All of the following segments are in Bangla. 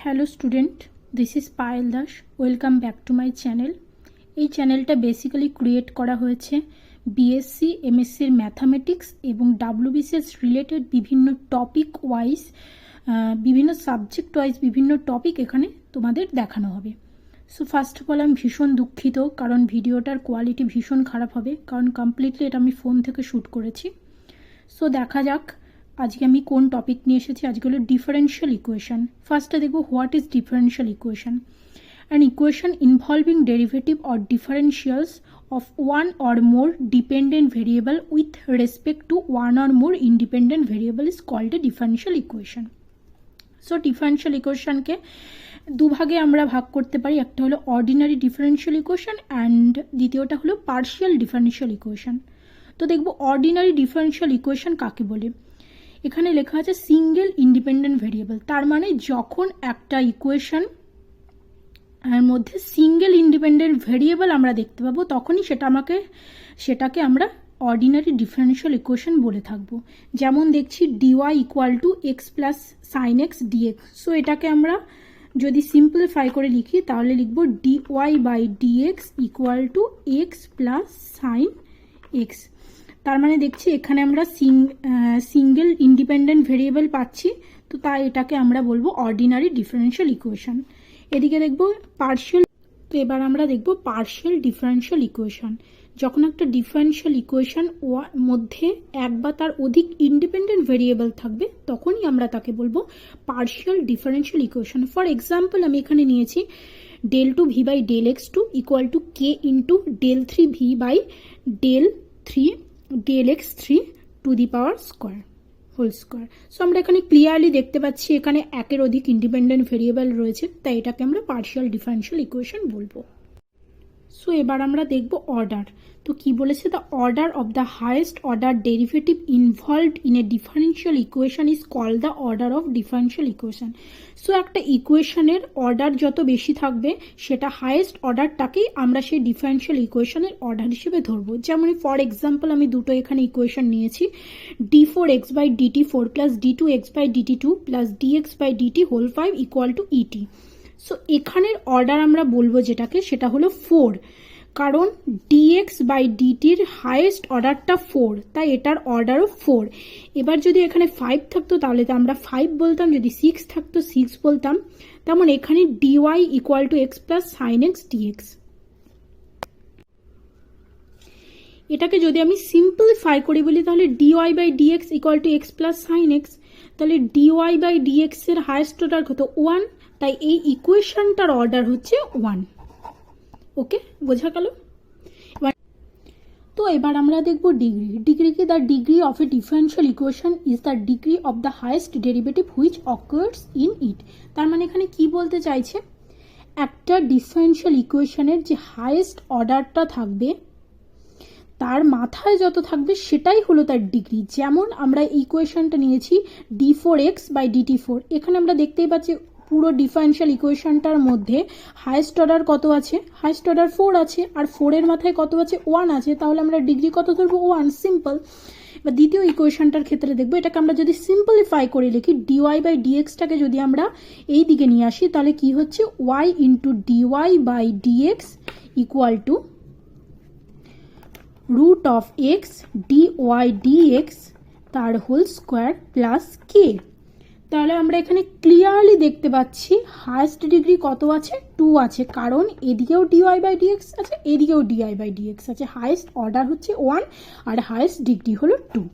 Hello student, this is Payel Das. Welcome back to my channel. এই চ্যানেলটা বেসিক্যালি ক্রিয়েট করা হয়েছে বিএসসি এমএসসির ম্যাথামেটিক্স এবং ডাব্লিউবিসিএস রিলেটেড বিভিন্ন টপিক ওয়াইজ, বিভিন্ন সাবজেক্ট ওয়াইজ বিভিন্ন টপিক এখানে তোমাদের দেখানো হবে। সো ফার্স্ট অফ অল আমি ভীষণ দুঃখিত, কারণ ভিডিওটার কোয়ালিটি ভীষণ খারাপ হবে, কারণ কমপ্লিটলি এটা আমি ফোন থেকে শ্যুট করেছি। সো দেখা যাক আজকে আমি কোন টপিক নিয়ে এসেছি। আজকে হলো ডিফারেন্সিয়াল ইকুয়েশন। ফার্স্টে দেখব what is differential equation. An equation involving derivative or differentials of one or more dependent variable with respect to one or more independent variable is called a differential equation. So differential equation কে দুভাগে আমরা ভাগ করতে পারি, একটা হলো অর্ডিনারি ডিফারেন্সিয়াল ইকুয়েশন অ্যান্ড দ্বিতীয়টা হলো পার্শিয়াল ডিফারেন্সিয়াল ইকুয়েশন। তো দেখব অর্ডিনারি ডিফারেন্সিয়াল ইকুয়েশন কাকে বলে। এখানে লেখা আছে সিঙ্গেল ইন্ডিপেন্ডেন্ট ভেরিয়েবল, তার মানে যখন একটা ইকুয়েশন এর মধ্যে সিঙ্গেল ইন্ডিপেন্ডেন্ট ভেরিয়েবল আমরা দেখতে পাবো তখনই সেটাকে আমরা অর্ডিনারি ডিফারেন্সিয়াল ইকুয়েশন বলে থাকবো। যেমন দেখছি d y equal to x plus sine x d x. So এটাকে আমরা যদি সিম্পলিফাই করে লিখি তাহলে লিখবো d y by d x equal to x plus sine x. তার মানে দেখছি এখানে আমরা সিঙ্গেল ইন্ডিপেন্ডেন্ট ভেরিয়েবল পাচ্ছি, তো তাই এটাকে আমরা বলবো অর্ডিনারি ডিফারেন্সিয়াল ইকুয়েশন। এদিকে দেখব পার্শিয়াল। তো এবার আমরা দেখব পার্শিয়াল ডিফারেন্সিয়াল ইকুয়েশন। যখন একটা ডিফারেন্সিয়াল ইকুয়েশন মধ্যে এক বা তার অধিক ইন্ডিপেন্ডেন্ট ভেরিয়েবল থাকবে তখনই আমরা তাকে বলবো partial differential equation. For example আমি এখানে নিয়েছি del two v by del x two equal to k into del three v by del x three to the power square whole square. So আমরা এখানে ক্লিয়ারলি দেখতে পাচ্ছি এখানে একের অধিক ইন্ডিপেন্ডেন্ট ভেরিয়েবল রয়েছে, তাই এটাকে আমরা পার্শিয়াল ডিফারেন্সিয়াল ইকুয়েশন বলবো। সো এবার আমরা দেখব অর্ডার। তো কি বলেছে, the order of the highest order derivative involved in a differential equation is called the order of differential equation. So একটা ইকুয়েশনের অর্ডার যত বেশি থাকবে সেটা হাইয়েস্ট অর্ডারটাকেই আমরা সেই ডিফারেন্সিয়াল ইকুয়েশনের অর্ডার হিসেবে ধরবো। যেমন ফর এক্সাম্পল আমি দুটো এখানে ইকুয়েশন নিয়েছি, d four x by d t four plus d two x by d t two plus d x by d t whole five equal to e t. So এখানের অর্ডার আমরা বলবো যেটাকে, সেটা হলো ফোর, কারণ ডিএক্স বাই ডিটির হাইয়েস্ট অর্ডারটা ফোর, তাই এটার অর্ডারও ফোর। এবার যদি এখানে ফাইভ থাকতো তাহলে তো আমরা ফাইভ বলতাম, যদি সিক্স থাকতো সিক্স বলতাম। তেমন এখানে d y equal to x plus sine x d x. এটাকে যদি আমি সিম্পলিফাই করে বলি তাহলে d y by d x equal to x plus sine x. তাহলে ডিওয়াই বাই ডিএক্স এর হাইয়েস্ট অর্ডার কত? ওয়ান, তাই এই ইকুয়েশনটার অর্ডার হচ্ছে ওয়ান। ওকে, বোঝা গেল? তো এবার আমরা দেখব ডিগ্রি। ডিগ্রিকে the degree of a differential equation is the degree of the highest derivative which occurs in it. তার মানে এখানে কি বলতে চাইছে, একটা ডিফারেন্সিয়াল ইকুয়েশনের যে হাইয়েস্ট অর্ডারটা থাকবে তার মাথায় যত থাকবে সেটাই হলো তার ডিগ্রি। যেমন আমরা ইকুয়েশনটা নিয়েছি d four x by d t four, এখানে আমরা দেখতেই পাচ্ছি পুরো ডিফারেন্সিয়াল ইকুয়েশনটার মধ্যে হাইয়েস্ট অর্ডার কত আছে? হাইয়েস্ট অর্ডার ফোর আছে, আর ফোরের মাথায় কত আছে? ওয়ান আছে, তাহলে আমরা ডিগ্রি কত ধরবো? One, simple. এবার দ্বিতীয় ইকুয়েশনটার ক্ষেত্রে দেখবো, এটাকে আমরা যদি সিম্পলিফাই করে লিখি, ডিওয়াই বাই ডিএক্সটাকে যদি আমরা এই দিকে নিয়ে আসি তাহলে কি হচ্ছে? Y into dy by d x equal to root of x d y d x তার হোল স্কোয়ার প্লাস কে। তাহলে আমরা এখানে ক্লিয়ারলি দেখতে পাচ্ছি হাইয়েস্ট ডিগ্রি কত আছে? টু আছে, কারণ এদিকেও ডিওয়াই বাই ডিএক্স আছে, এদিকেও ডিওয়াই বাই ডিএক্স আছে। হাইয়েস্ট অর্ডার হচ্ছে ওয়ান আর হাইয়েস্ট ডিগ্রি হলো টু।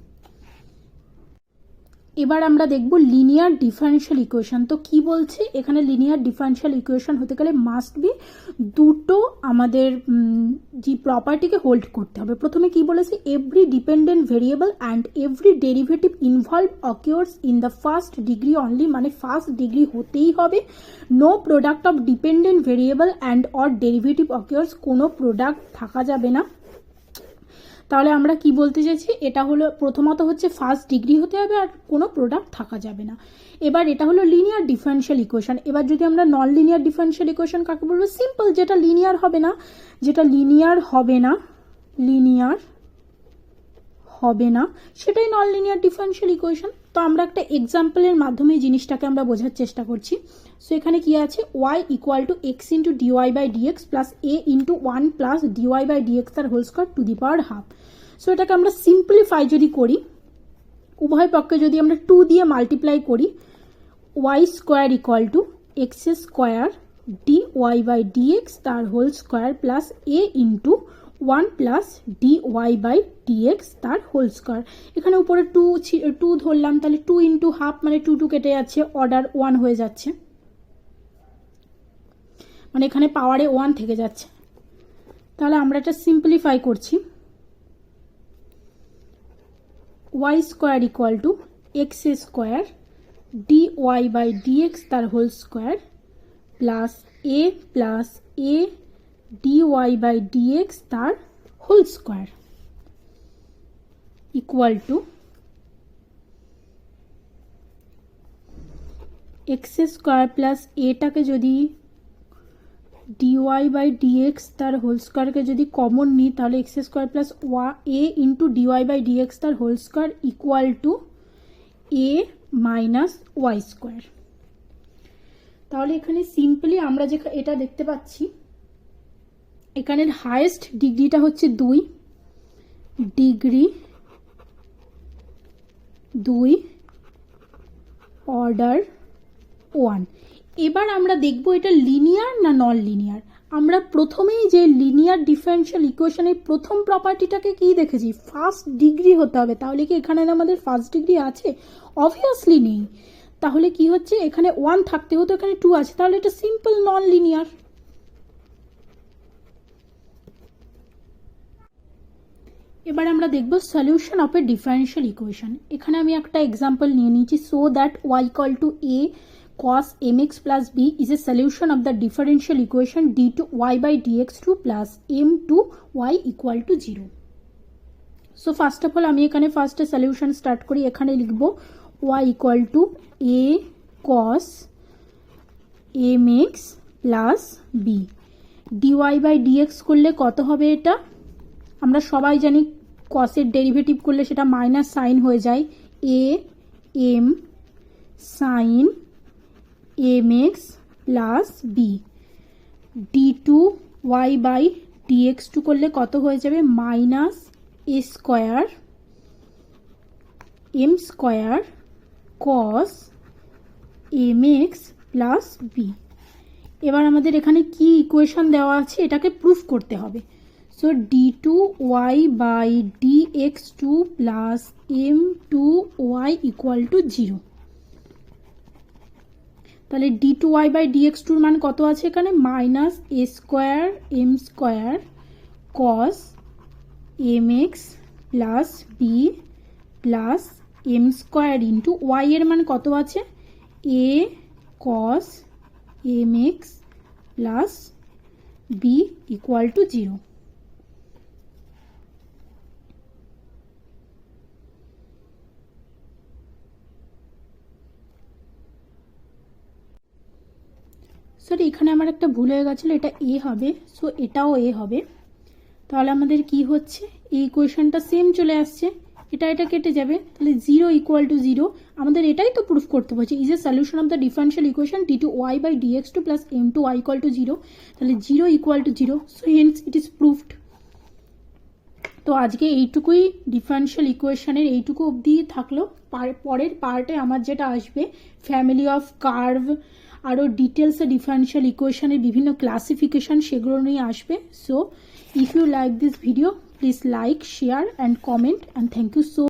এবার আমরা দেখব লিনিয়ার ডিফারেন্সিয়াল ইকুয়েশন। তো কি বলছে এখানে, লিনিয়ার ডিফারেন্সিয়াল ইকুয়েশন হতে গেলে মাস্ট বি দুটো আমাদের যে প্রপার্টিকে হোল্ড করতে হবে। প্রথমে কি বলেছে, every dependent variable and every derivative involve occurs in the first degree only, মানে ফার্স্ট ডিগ্রি হতেই হবে। No product of dependent variable and or derivative occurs, কোনো প্রোডাক্ট থাকা যাবে না। তাহলে আমরা কি বলতে চাইছি, এটা হলো প্রথমত হচ্ছে ফার্স্ট ডিগ্রি হতে হবে আর কোনো প্রোডাক্ট থাকা যাবে না। এবার এটা হলো লিনিয়ার ডিফারেন্সিয়াল ইকুয়েশন। এবার যদি আমরা নন লিনিয়ার ডিফারেন্সিয়াল ইকুয়েশন কাকে বলবো? সিম্পল, যেটা লিনিয়ার হবে না সেটাই নন লিনিয়ার ডিফারেন্সিয়াল ইকুয়েশন। তো আমরা একটা এক্সাম্পলের মাধ্যমে এই জিনিসটাকে আমরা বোঝার চেষ্টা করছি। সো এখানে কি আছে, y equal to x into dy by dx plus a into 1 plus dy by dx তার whole square to the power half. So এটাকে আমরা সিম্পলিফাই যদি করি, উভয় পক্ষে যদি আমরা 2 দিয়ে মাল্টিপ্লাই করি, y square equal to x square dy by dx তার whole square plus a into 1 plus dy by dx তার হোল স্কোয়ার। এখানে উপরে 2 ধরলাম, তাহলে 2 ইন্টু হাফ মানে 2 কেটে যাচ্ছে, অর্ডার 1 হয়ে যাচ্ছে, মানে এখানে পাওয়ারে 1 থেকে যাচ্ছে। তাহলে আমরা এটা সিম্পলিফাই করছি, y square equal to x square dy by dx তার whole square plus a dy by dx তার whole square equal to x square plus এটাকে যদি dy বাই ডিএক্স তার হোল স্কোয়ারকে যদি কমন নিই, তাহলে x square plus a into dy by dx তার whole square equal to a minus y square. তাহলে এখানে সিম্পলি আমরা যে এটা দেখতে পাচ্ছি, এখানের হায়েস্ট ডিগ্রিটা হচ্ছে 2 ডিগ্রি, 2 অর্ডার 1। এবার আমরা দেখব এটা লিনিয়ার না নন লিনিয়ার। আমরা প্রথমেই যে লিনিয়ার ডিফারেনশিয়াল ইকুয়েশনের প্রথম প্রপার্টিটাকে কি দেখেছি, ফার্স্ট ডিগ্রি হতে হবে। তাহলে কি এখানে আমাদের ফার্স্ট ডিগ্রি আছে? অবভিয়াসলি নেই। তাহলে কি হচ্ছে, এখানে 1 থাকতে হতো, এখানে 2 আছে, তাহলে এটা সিম্পল নন লিনিয়ার। এবার আমরা দেখব solution of A differential equation. এখানে আমি একটা এক্সাম্পল নিয়ে নিয়েছি, so that y equal two a cos mx plus b is a solution of the differential equation d to y by dx2 plus m to y equal to 0. So first of all আমি এখানে ফার্স্টে সলিউশন স্টার্ট করি। এখানে লিখব y equal to a cos mx plus b, dy by dx করলে কত হবে? এটা আমরা সবাই জানি cos-এর ডেরিভেটিভ করলে সেটা মাইনাস সাইন হয়ে যায়, a m sin mx plus b, d2y by dx2 করলে কত হয়ে যাবে? Minus a square m square cos mx plus b। এবার আমাদের এখানে কি ইকুয়েশন দেওয়া আছে, এটাকে প্রুফ করতে হবে। So d2y by dx2 plus m2y equal to 0। তাহলে d2y বাই dx2 মান কত আছে এখানে? Minus a square m square cos mx plus b plus m square into y এর মান কত আছে? a cos mx plus b equal to 0। Sorry, এখানে আমার একটা ভুল হয়ে গেছিলো, এটা এ হবে, সো এটাও এ হবে। তাহলে আমাদের কি হচ্ছে, এই ইকুয়েশনটা সেম চলে আসছে, এটা কেটে যাবে, তাহলে 0 ইকুয়াল টু 0। আমাদের এটাই তো প্রুফ করতে বলছে, is a solution of the differential equation d2y by dx2 plus m2y equal to 0। তাহলে 0 equal to 0, so hence it is proofed. তো আজকে এইটুকুই ডিফারেনশিয়াল ইকুয়েশনের এইটুকু অবধি থাকলো। পরের পার্টে আমার যেটা আসবে ফ্যামিলি অফ কার্ভ, আরও ডিটেলসে ডিফারেনশিয়াল ইকুয়েশনের বিভিন্ন ক্লাসিফিকেশন সেগুলো নিয়ে আসবে। So if you like this video please like, share and comment, and thank you so